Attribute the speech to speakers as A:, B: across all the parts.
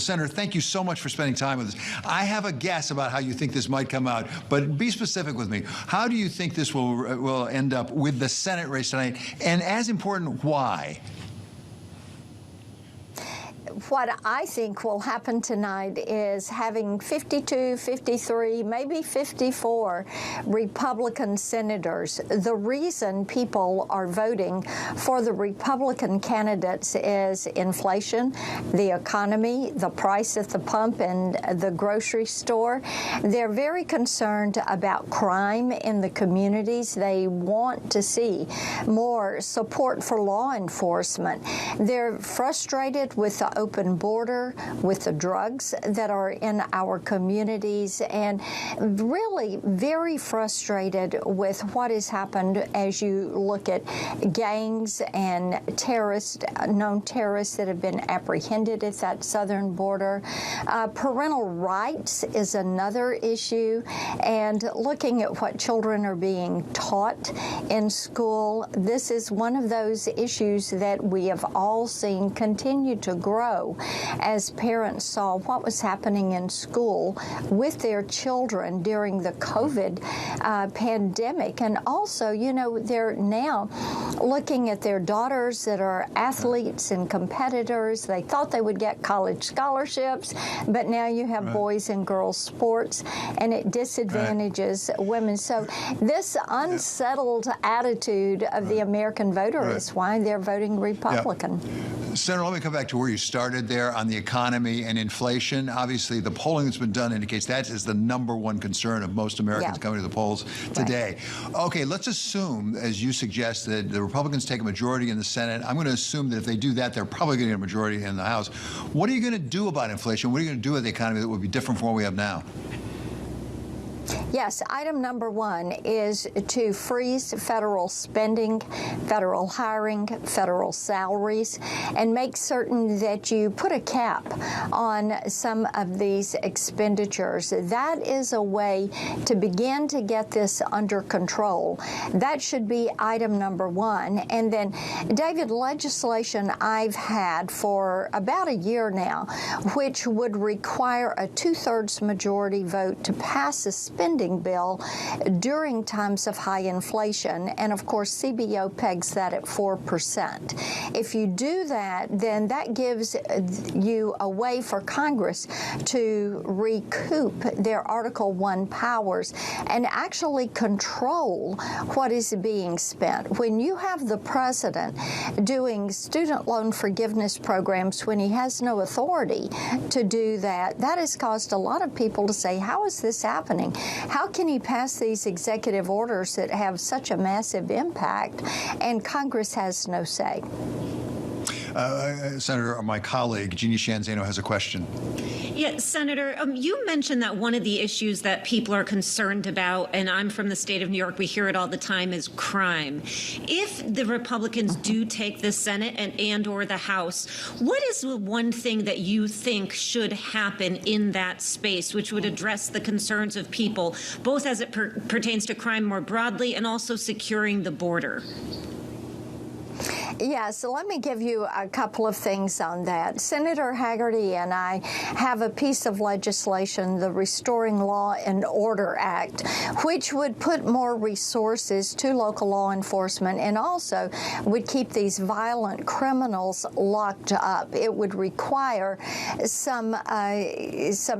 A: Senator, thank you so much for spending time with us. I have a guess about how you think this might come out, but be specific with me. How do you think this will end up with the Senate race tonight? And as important, why?
B: What I think will happen tonight is having 52, 53, maybe 54 Republican senators. The reason people are voting for the Republican candidates is inflation, the economy, the price at the pump and the grocery store. They're very concerned about crime in the communities. They want to see more support for law enforcement. They're frustrated with the open border, with the drugs that are in our communities, and really very frustrated with what has happened as you look at gangs and terrorists, known terrorists that have been apprehended at that southern border. Parental rights is another issue, and looking at what children are being taught in school. This is one of those issues that we have all seen continue to grow as parents saw what was happening in school with their children during the COVID pandemic. And also, you know, they're now looking at their daughters that are athletes and competitors. They thought they would get college scholarships, but now you have boys and girls sports, and it disadvantages women. So this unsettled attitude of the American voter is why they're voting Republican.
A: Senator, let me come back to where you started there on the economy and inflation. Obviously, the polling that's been done indicates that is the #1 concern of most Americans coming to the polls today. Okay, let's assume, as you suggest, that the Republicans take a majority in the Senate. I'm going to assume that if they do that, they're probably going to get a majority in the House. What are you going to do about inflation? What are you going to do with the economy that would be different from what we have now?
B: Yes, item #1 is to freeze federal spending, federal hiring, federal salaries, and make certain that you put a cap on some of these expenditures. That is a way to begin to get this under control. That should be item #1. And then, David, legislation I've had for about a year now, which would require a 2/3 majority vote to pass a spending bill during times of high inflation. And of course, CBO pegs that at 4%. If you do that, then that gives you a way for Congress to recoup their Article I powers and actually control what is being spent. When you have the president doing student loan forgiveness programs when he has no authority to do that, that has caused a lot of people to say, how is this happening? How can he pass these executive orders that have such a massive impact and Congress has no say?
A: Senator, my colleague, Jeannie Shanzano, has a question.
C: Yeah, Senator, you mentioned that one of the issues that people are concerned about, and I'm from the state of New York, we hear it all the time, is crime. If the Republicans do take the Senate and or the House, what is the one thing that you think should happen in that space which would address the concerns of people, both as it pertains to crime more broadly and also securing the border?
B: Yeah, so let me give you a couple of things on that. Senator Hagerty and I have a piece of legislation, the Restoring Law and Order Act, which would put more resources to local law enforcement and also would keep these violent criminals locked up. It would require some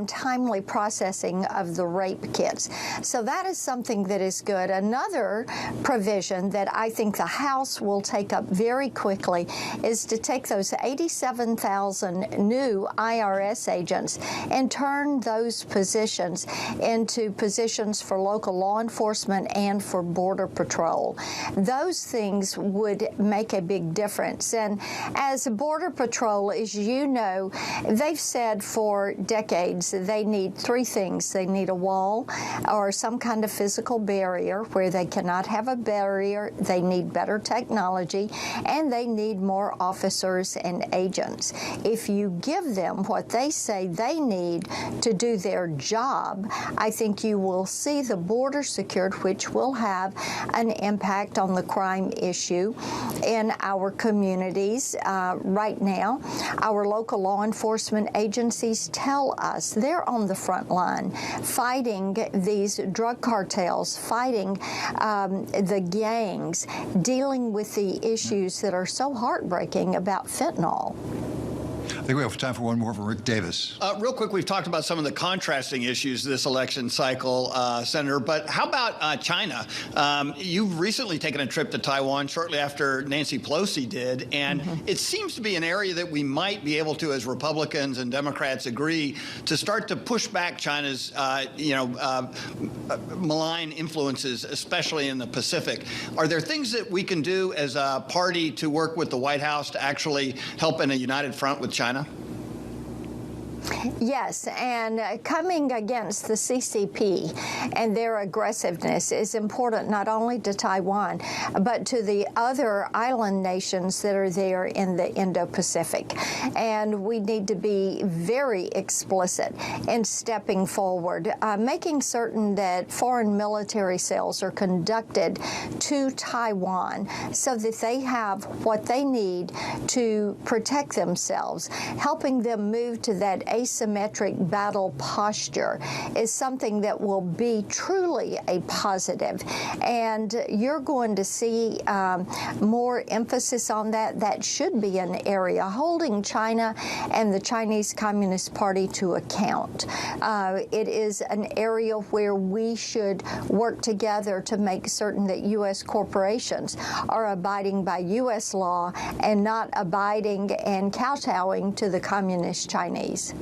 B: timely processing of the rape kits. So that is something that is good. Another provision that I think the House will take up very quickly is to take those 87,000 new IRS agents and turn those positions into positions for local law enforcement and for Border Patrol. Those things would make a big difference. And as Border Patrol, as you know, they've said for decades they need three things. They need a wall or some kind of physical barrier where they cannot have a barrier. They need better technology, and and they need more officers and agents. If you give them what they say they need to do their job, I think you will see the border secured, which will have an impact on the crime issue in our communities. Right now, our local law enforcement agencies tell us they're on the front line fighting these drug cartels, fighting the gangs, dealing with the issues that are so heartbreaking about fentanyl.
A: I think we have time for one more from Rick Davis.
D: Real quick, we've talked about some of the contrasting issues this election cycle, Senator, but how about China? You've recently taken a trip to Taiwan shortly after Nancy Pelosi did, and it seems to be an area that we might be able to, as Republicans and Democrats agree, to start to push back China's, malign influences, especially in the Pacific. Are there things that we can do as a party to work with the White House to actually help in a united front with China?
B: Yes, and coming against the CCP and their aggressiveness is important not only to Taiwan, but to the other island nations that are there in the Indo-Pacific. And we need to be very explicit in stepping forward, making certain that foreign military sales are conducted to Taiwan so that they have what they need to protect themselves. Helping them move to that asymmetric battle posture is something that will be truly a positive. And you're going to see more emphasis on that. That should be an area holding China and the Chinese Communist Party to account. It is an area where we should work together to make certain that U.S. corporations are abiding by U.S. law and not abiding and kowtowing to the Communist Chinese.